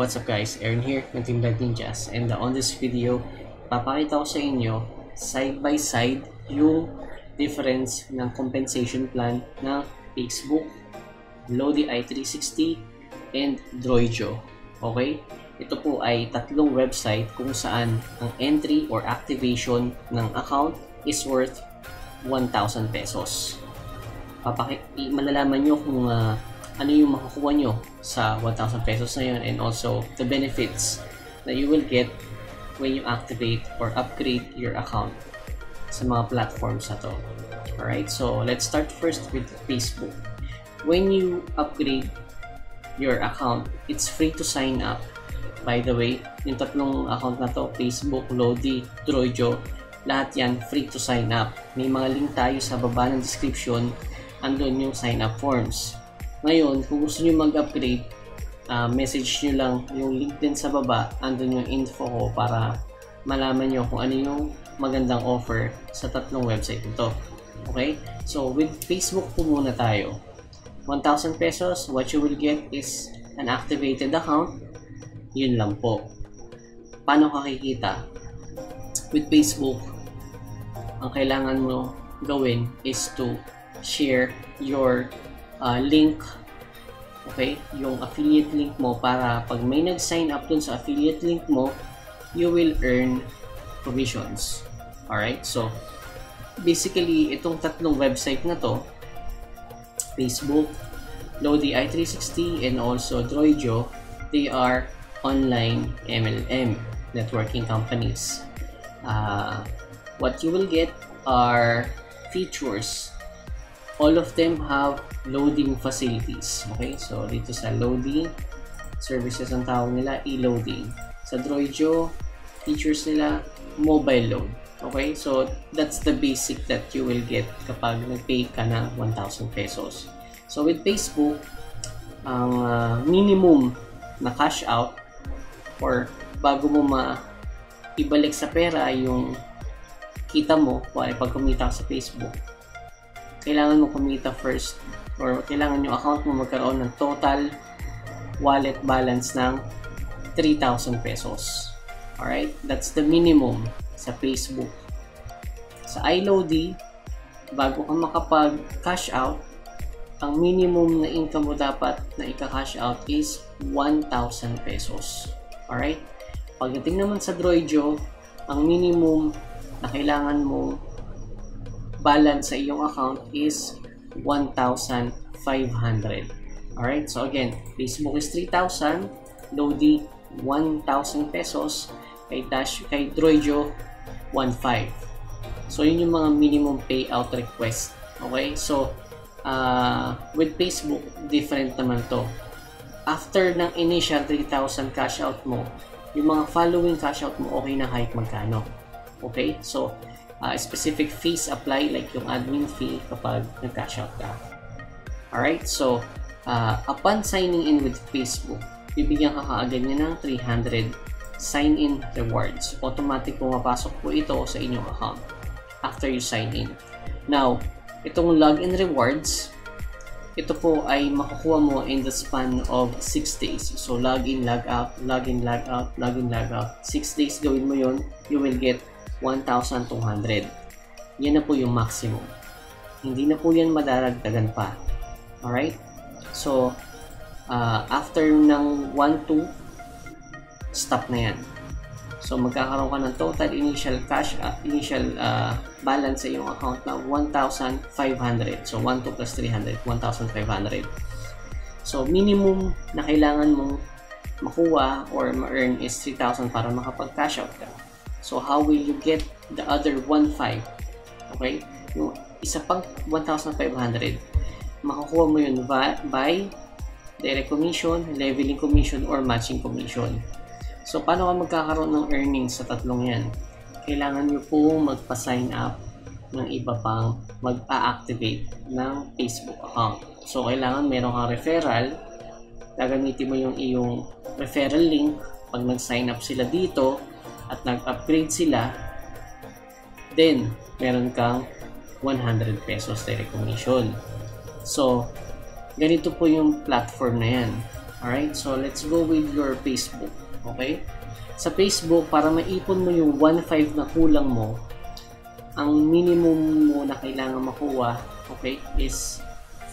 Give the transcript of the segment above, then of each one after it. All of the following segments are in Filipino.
What's up guys, Aaron here ng Team Light Ninjas, and on this video, papakita ko sa inyo side by side yung difference ng compensation plan ng Facebook, Lodi i360, and Droidio. Okay? Ito po ay tatlong website kung saan ang entry or activation ng account is worth 1,000 pesos. Malalaman nyo kung ano yung makukuha nyo sa 1,000 pesos na yun, and also the benefits that you will get when you activate or upgrade your account sa mga platforms na to. Alright, so let's start first with Facebook. When you upgrade your account, it's free to sign up. By the way, yung tatlong account na to, Facebook, Lodi, Droidio, lahat yan free to sign up. May mga link tayo sa baba ng description, andun yung sign up forms. Ngayon, kung gusto nyo mag-upgrade, message nyo lang yung link din sa baba, andun yung info ko para malaman nyo kung ano yung magandang offer sa tatlong website ito. Okay? So, with Facebook po muna tayo. 1,000 pesos, what you will get is an activated account. Yun lang po. Paano kakikita? With Facebook, ang kailangan mo gawin is to share your link, okay, yung affiliate link mo, para pag may nag-sign up dun sa affiliate link mo, you will earn commissions. Alright, so basically itong tatlong website na to, Facebook, Lodi i360, and also Droidio, they are online MLM networking companies. What you will get are features. All of them have loading facilities. Okay, so dito sa Lodi, services ang tawag nila, e-loading. Sa Droidio, features nila, mobile load. Okay, so that's the basic that you will get kapag nag-pay ka ng 1,000 pesos. So with Facebook, ang minimum na cash out, or bago mo ibalik sa pera yung kita mo, pag kumita ka sa Facebook, kailangan mo kumita first, or kailangan yung account mo magkaroon ng total wallet balance ng 3,000 pesos. Alright? That's the minimum sa Facebook. Sa iLodi, bago ka makapag-cash out, ang minimum na income mo dapat na ika-cash out is 1,000 pesos. Alright? Pagdating naman sa Droidio, ang minimum na kailangan mo balance sa iyong account is 1,500. Alright, so again, Facebook is 3,000, Lodi 1,000 pesos, kay Droidio 1,500. So yun yung mga minimum payout request. Okay, so with Facebook, different naman to. After ng initial 3,000 cash out mo, yung mga following cash out mo, okay na kahit magkano. Okay, so specific fees apply, like yung admin fee kapag nag-cash out ka. Alright, so upon signing in with Facebook, bibigyan ka kaagad niya ng 300 sign-in rewards. Automatic pumapasok po ito sa inyong account after you sign in. Now, itong login rewards, ito po ay makukuha mo in the span of 6 days. So login, log out, login, log out, login, log out. 6 days gawin mo yun, you will get 1,200. Yan na po yung maximum. Hindi na po yan madaragdagan pa. Alright? So, after ng 1-2, stop na yan. So, magkakaroon ka ng total initial cash, balance sa iyong account na 1,500. So, 1-2 plus 300, 1,500. So, minimum na kailangan mong makuha or ma-earn is 3,000 para makapag-cash out ka. So, how will you get the other 1,500? Okay? Yung isa pang 1,500, makukuha mo yun by direct commission, leveling commission, or matching commission. So, paano ka magkakaroon ng earnings sa tatlong yan? Kailangan nyo po magpa-sign up ng iba pang mag-a-activate ng Facebook account. So, kailangan meron kang referral. Gagamitin mo yung iyong referral link. Pag nag-sign up sila dito at nag-upgrade sila, then meron kang 100 pesos direct commission. So, ganito po yung platform na yan. Alright, so let's go with your Facebook. Okay? Sa Facebook, para maipon mo yung 1.5 na kulang mo, ang minimum mo na kailangan makuha, okay, is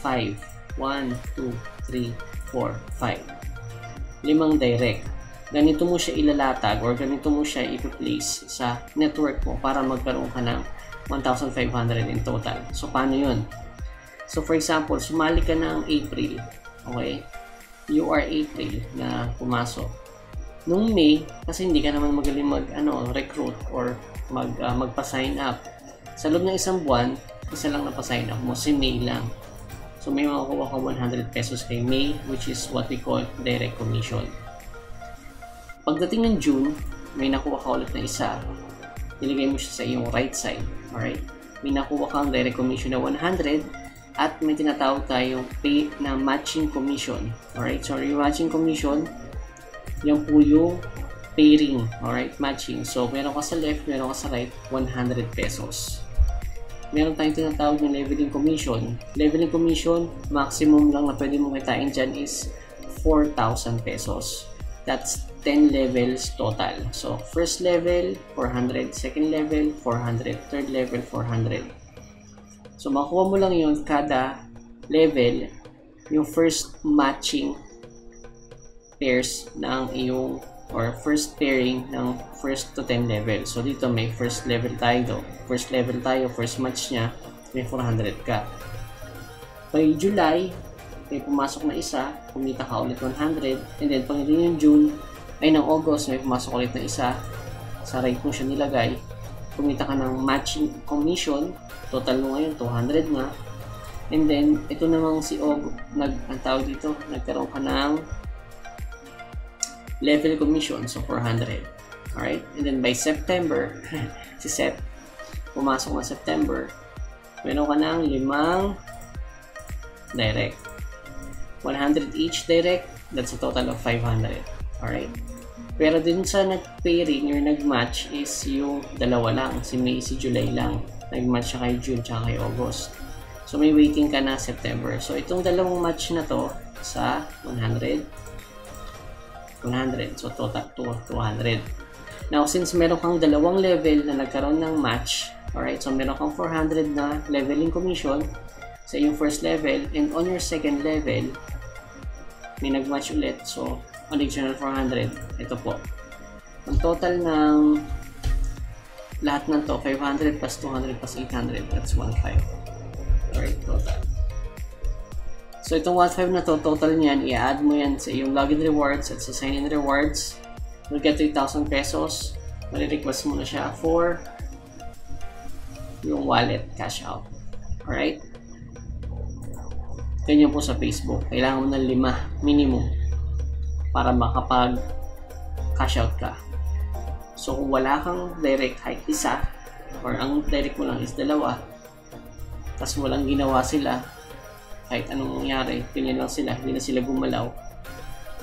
5. 1, 2, 3, 4, 5. 5 direct. Ganito mo siya ilalatag or ganito mo siya i-place sa network mo para magkaroon ka ng 1,500 in total. So, paano yun? So, for example, sumali ka ng April. Okay? You are April na pumasok. Nung May, kasi hindi ka naman magaling recruit or magpa-sign up. Sa loob ng isang buwan, isa lang na pa-sign up mo, si May lang. So, may makukuha ka 100 pesos kay May, which is what we call direct commission. Pagdating ng June, may nakuha ka ulit na isa. Nilagay mo siya sa iyong right side. Alright? May nakuha kang direct commission na 100 at may tinatawag tayong pay na matching commission. Alright? So, yung matching commission, yan po yung pairing. Alright? Matching. So, meron ka sa left, meron ka sa right, 100 pesos. Meron tayong tinatawag ng leveling commission. Leveling commission, maximum lang na pwede mong kitain dyan is 4,000 pesos. That's 10 levels total. So, first level, 400. Second level, 400. Third level, 400. So, makuha mo lang yun kada level, yung first matching pairs ng iyong, or first pairing ng first to 10 level. So, dito may first level tayo. First match niya, may 400 ka. By July, may pumasok na isa, kumita ka ulit 100. And then, pag yung June, ay ng August, may pumasok ulit na isa. Sa right mo siya nilagay. Kumita ka ng matching commission. Total mo ngayon, 200 nga. And then, ito namang si August, ang tawag dito, nagkaroon ka ng level commission. So, 400. Alright? And then, by September, si Sep, pumasok na September, meron ka ng 5 direct. 100 each direct, that's a total of 500. Alright? Pero din sa nag-pairing or nag-match is yung dalawa lang, si May, si July lang. Nag-match siya kay June tsaka kay August. So may waiting ka na September. So itong dalawang match na to sa 100. So total 200. Now since meron kang dalawang level na nagkaroon ng match, alright, so meron kang 400 na leveling commission sa yung first level, and on your second level may nag-match ulit. So additional 400. Ito po. Ang total ng lahat ng to, 500 plus 200 plus 800. That's 1.5. Alright, total. So, itong 1.5 na to, total niyan, i-add mo yan sa iyong login rewards at sa sign-in rewards. You'll get 3,000 pesos. Mali-request mo na siya for yung wallet cash out. Alright? Ganyan po sa Facebook. Kailangan mo ng 5 minimum para makapag cash out ka. So kung wala kang direct kahit isa, or ang direct mo lang is 2, tas walang ginawa sila, kahit anong mangyari, ganyan lang sila, hindi na sila gumalaw,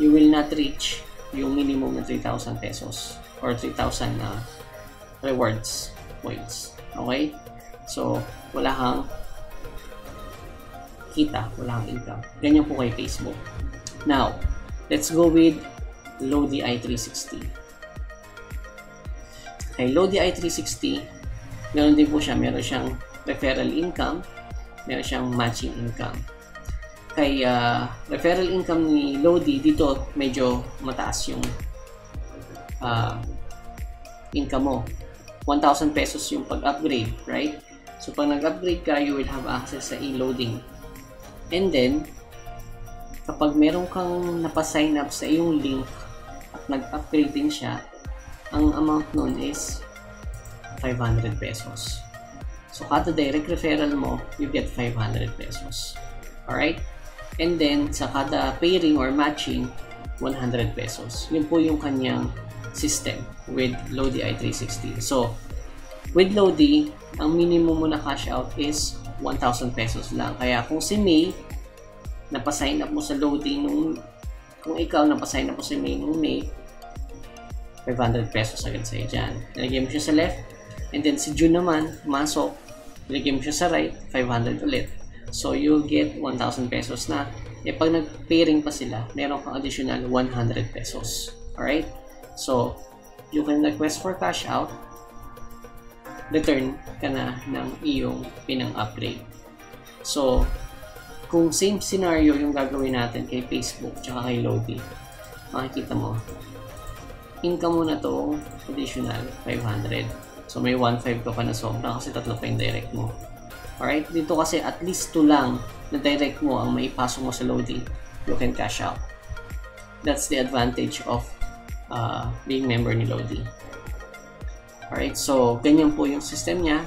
you will not reach yung minimum na 3,000 pesos or 3,000 na rewards points. Okay? So wala kang kita, wala kang income. Ganyan po kay Facebook. Now, let's go with Lodi i360. Kay Lodi i360, meron din po siya. Meron siyang referral income, meron siyang matching income. Kay referral income ni Lodi, dito medyo mataas yung income mo. 1,000 pesos yung pag-upgrade, right? So pag nag-upgrade ka, you will have access sa e-loading. And then, kapag meron kang napasign up sa iyong link at nag-upgrade din siya, ang amount nun is 500 pesos. So, kada direct referral mo, you get 500 pesos. Alright? And then, sa kada pairing or matching, 100 pesos. Yun po yung kanyang system with Lodi i360. So, with Lodi, ang minimum mo na cash out is 1,000 pesos lang. Kaya kung si May, napasign up mo sa Lodi kung ikaw napasign up mo sa May nung May, 500 pesos agad sa'yo dyan. Nilagay mo siya sa left, and then si June naman, masok, nilagay mo siya sa right, 500 ulit. So you'll get 1,000 pesos na Eh pag nag-pairing pa sila, meron kang additional 100 pesos. Alright? So, you can request for cash out, return ka na ng iyong pinang-upgrade. So, kung same scenario yung gagawin natin kay Facebook tsaka kay Lodi, makikita mo, income mo na to additional 500. So, may 1.5 ka pa na sobra kasi tatlo pa yung direct mo. Alright? Dito kasi at least 2 lang na direct mo ang maipasok mo sa Lodi, you can cash out. That's the advantage of being member ni Lodi. Alright, so ganyan po yung system niya.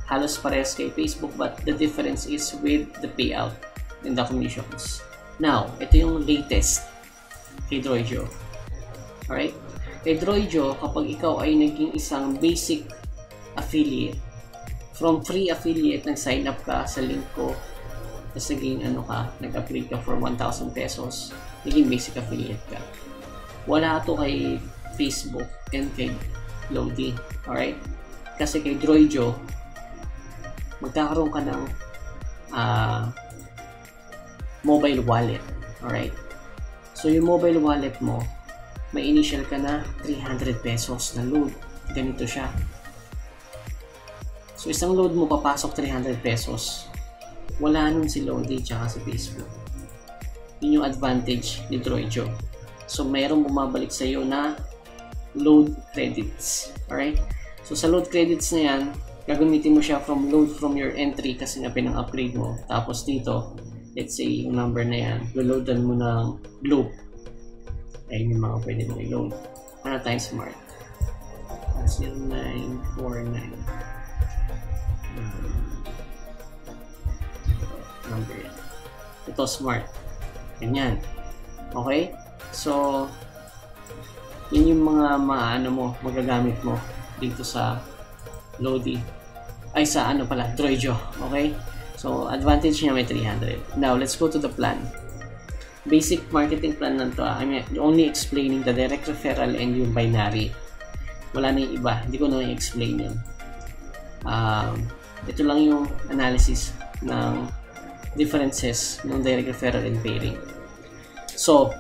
Halos parehas kay Facebook, but the difference is with the payout and the commissions. Now, ito yung latest kay Droidyo. Alright, kay Droidyo, kapag ikaw ay naging isang basic affiliate, from free affiliate, nag-sign up ka sa link ko, tapos naging nag-upgrade ka for 1,000 pesos, naging basic affiliate ka. Wala to kay Facebook and kay Lodi. Alright? Kasi kay Droidyo, magkakaroon ka ng mobile wallet. Alright? So, yung mobile wallet mo, may initial ka na 300 pesos na load. Ganito siya. So, isang load mo papasok 300 pesos. Wala nun si Lodi tsaka si Facebook. Yun yung advantage ni Droidyo. So, mayroong bumabalik sa iyo na load credits. Alright? So, sa load credits na yan, gagamitin mo siya from load from your entry kasi nga pinang-upgrade mo. Tapos dito, let's say yung number na yan, loadan mo ng Globe. Ayun yung mga pwede mong i-load. Ano tayo smart? 0949. Number yan. Ito smart. Ganyan. Okay? So, yun yung mga magagamit mo dito sa Lodi. Ay, sa Droidyo. Okay? So, advantage niya may 300. Now, let's go to the plan. Basic marketing plan na to. I'm only explaining the direct referral and yung binary. Wala na yung iba. Hindi ko na i-explain yun. Ito lang yung analysis ng differences ng direct referral and pairing. So,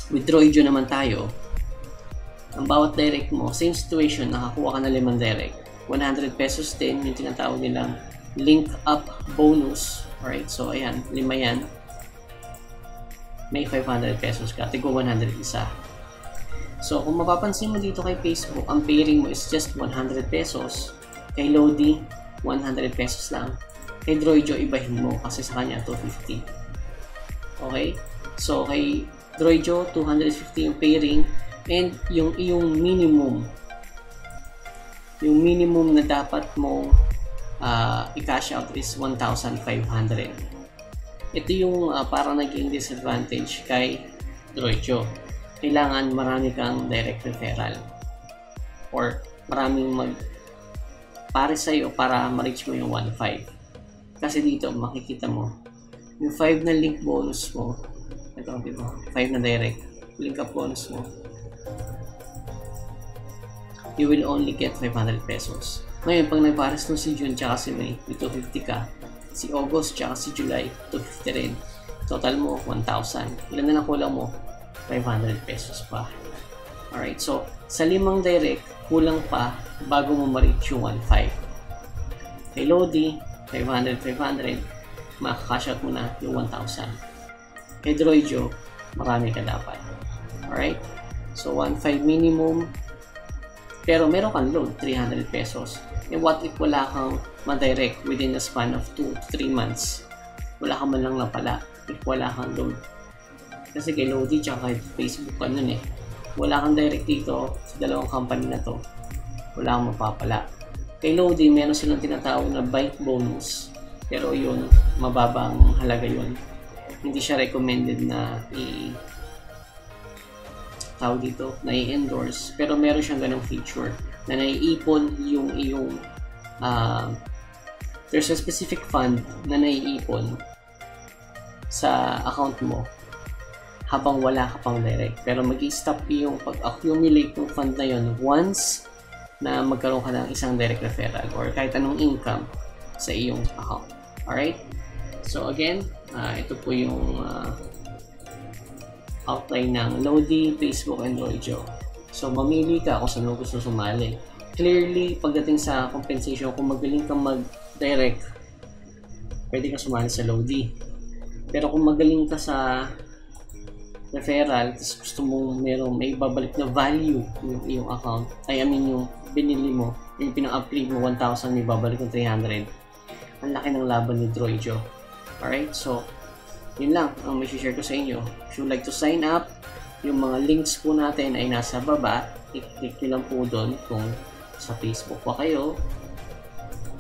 with Droidyo naman tayo, ang bawat direct mo, same situation, nakakuha ka na 5 direct. 100 pesos din yung tinatawag nilang link up bonus. Alright, so ayan, 5 yan. May 500 pesos ka, tigo 100 isa. So, kung mapapansin mo dito kay Facebook, ang pairing mo is just 100 pesos. Kay Lodi, 100 pesos lang. Kay Droidyo, ibahin mo kasi sa kanya 250. Okay? So, kay Droidyo, 250 yung pairing, and yung iyong minimum na dapat mong i-cash out is 1,500. Ito yung parang naging disadvantage kay Droidyo. Kailangan marami kang direct referral or maraming pare sa'yo para ma-reach mo yung 1,500. Kasi dito makikita mo yung 5 na link bonus mo, ito, diba? 5 na direct link up bonus mo, you will only get 500 pesos. Ngayon, pag nagpares nung si June tsaka si May, may 250 ka. Si August tsaka si July, 250 rin. Total mo, 1,000. Ilan na lang kulang mo? 500 pesos pa. Alright, so sa 5 direct, kulang pa bago mo ma-reach yung 1,500. Kay Lodi, 500, makakash out mo na yung 1,000. Kay Droidyo, marami ka dapat. Alright, so 1,500 minimum. Pero meron kang load, 300 pesos. And what if wala kang ma-direct within a span of 2 to 3 months? Wala kang man lang napala if wala kang load. Kasi kay Lodi tsaka kay Facebook ka nun eh. Wala kang direct dito sa dalawang company na to. Wala kang mapapala. Kay Lodi, meron silang tinatawag na bite bonus. Pero yun, mababang halaga yun. Hindi siya recommended na i-endorse, pero meron siyang ganong feature na naiipon yung iyong there's a specific fund na naiipon sa account mo habang wala ka pang direct, pero mag-i-stop yung pag-accumulate ng fund na yun once na magkaroon ka ng isang direct referral or kahit anong income sa iyong account. Alright? So again, ito po yung outline ng Lodi, Facebook, and Droidyo. So, mamili ka kung saan mo gusto sumali. Clearly, pagdating sa compensation, kung magaling kang mag-direct, pwede ka sumali sa Lodi. Pero kung magaling ka sa referral, tapos gusto mong may babalik na value yung iyong account, yung binili mo, yung pinang-upgrade mo 1,000, may babalik ng 300. Ang laki ng laban ni Droidyo. Alright, so yun lang ang may share ko sa inyo. If you like to sign up, yung mga links po natin ay nasa baba. I-click nyo lang po doon kung sa Facebook pa kayo,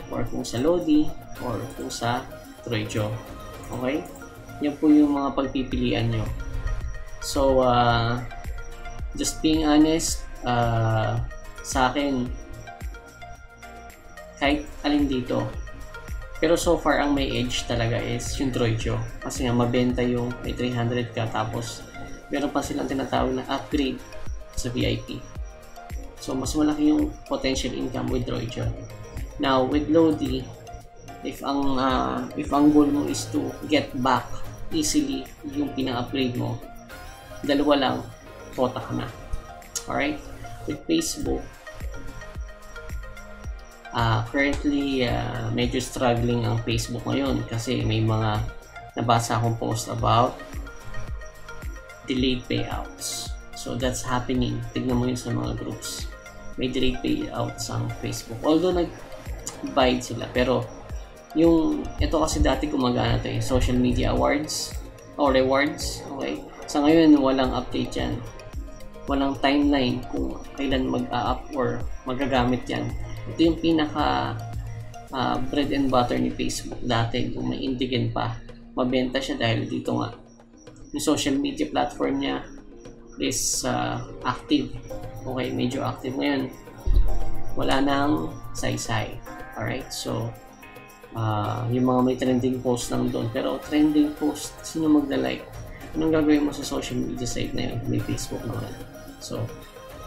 or kung sa Lodi, or kung sa Droidyo. Okay? Yan po yung mga pagpipilian nyo. So, just being honest, sa akin, kahit alin dito. Pero so far, ang may edge talaga is yung Droidyo. Kasi nga, mabenta yung may 300 ka, tapos meron pa silang tinatawag na upgrade sa VIP. So, mas malaki yung potential income with Droidyo. Now, with Lodi, if ang goal mo is to get back easily yung pinang-upgrade mo, dalawa lang, quota ka na. Alright? With Facebook, currently, medyo struggling ang Facebook ngayon kasi may mga nabasa akong post about delayed payouts. So, that's happening. Tignan mo yun sa mga groups. May delayed payouts ang Facebook. Although, nag-bide sila. Pero, ito kasi dati gumagana ito social media awards o rewards. Okay? Sa ngayon, walang update yan. Walang timeline kung kailan mag-up or magagamit yan. Ito yung pinaka bread and butter ni Facebook dati. Kung may indigen pa, mabenta siya dahil dito nga yung social media platform niya is active. Okay, medyo active ngayon. Wala nang saysay. Alright, so yung mga may trending post lang doon. Pero trending post, sino magda-like? Anong gagawin mo sa social media site na yun? May Facebook naman. So,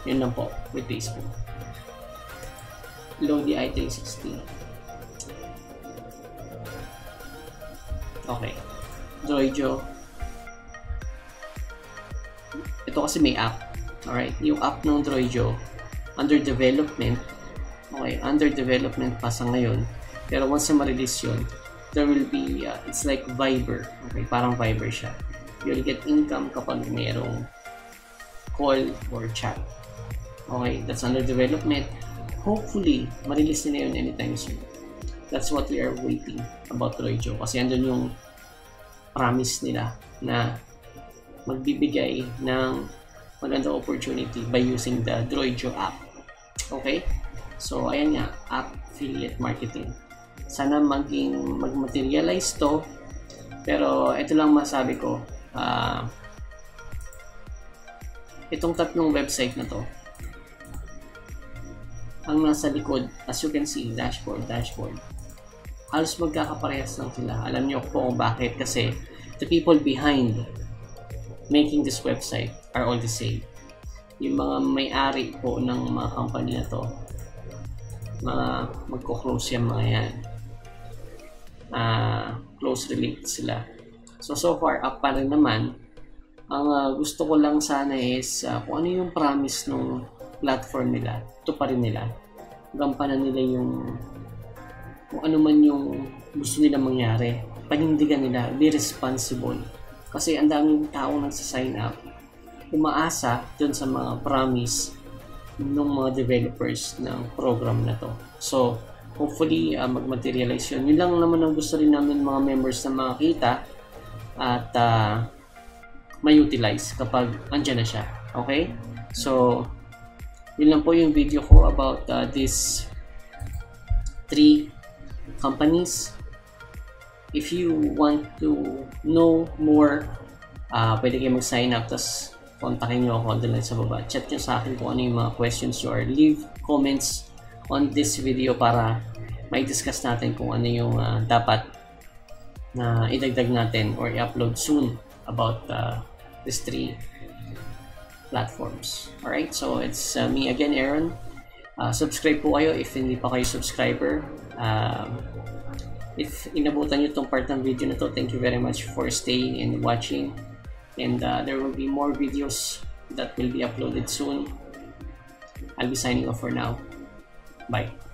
yun lang po with Facebook. Lodi i360. Okay. Droidyo. Ito kasi may app. Alright. Yung app ng Droidyo, under development. Okay. Under development pa sa ngayon. Pero once na ma-release yun, there will be, it's like Viber. Okay. Parang Viber siya. You'll get income kapag mayroong call or chat. Okay, that's under development. Hopefully, ma-release nila yun anytime soon. That's what we are waiting about Droidyo. Kasi andun yung promise nila na magbibigay ng magandang opportunity by using the Droidyo app. Okay? So, ayan nga, affiliate marketing. Sana mag-materialize to. Pero, ito lang masabi ko. Itong tatlong website na to, ang nasa likod, as you can see, dashboard, halos magkakaparehas lang sila. Alam niyo po kung bakit, kasi the people behind making this website are all the same. Yung mga may-ari po ng mga company na to, mga magko-close yung mga yan, close related sila. So far, up pa rin naman. Ang gusto ko lang sana is kung ano yung promise ng platform nila, ito pa rin nila. Gampanan nila yung kung ano man yung gusto nila mangyari. Panindigan nila, be responsible. Kasi ang daming tao nagsasign up, umaasa dun sa mga promise ng mga developers ng program na to. So, hopefully, mag-materialize yun. Yun lang naman ang gusto rin namin mga members na makakita at ma-utilize kapag andyan na siya. Okay? So, yun lang po yung video ko about these 3 companies. If you want to know more, pwede kayo mag-sign up, tas kontakin nyo ako doon sa baba. Chat nyo sa akin kung ano yung mga questions nyo or leave comments on this video para may discuss natin kung ano yung dapat na idagdag natin or i-upload soon about these 3 platforms. Alright, so it's me again, Aaron. Subscribe po kayo if hindi pa kayo subscriber. if inabutan nyo tong part ng video na to, thank you very much for staying and watching. And there will be more videos that will be uploaded soon. I'll be signing off for now. Bye.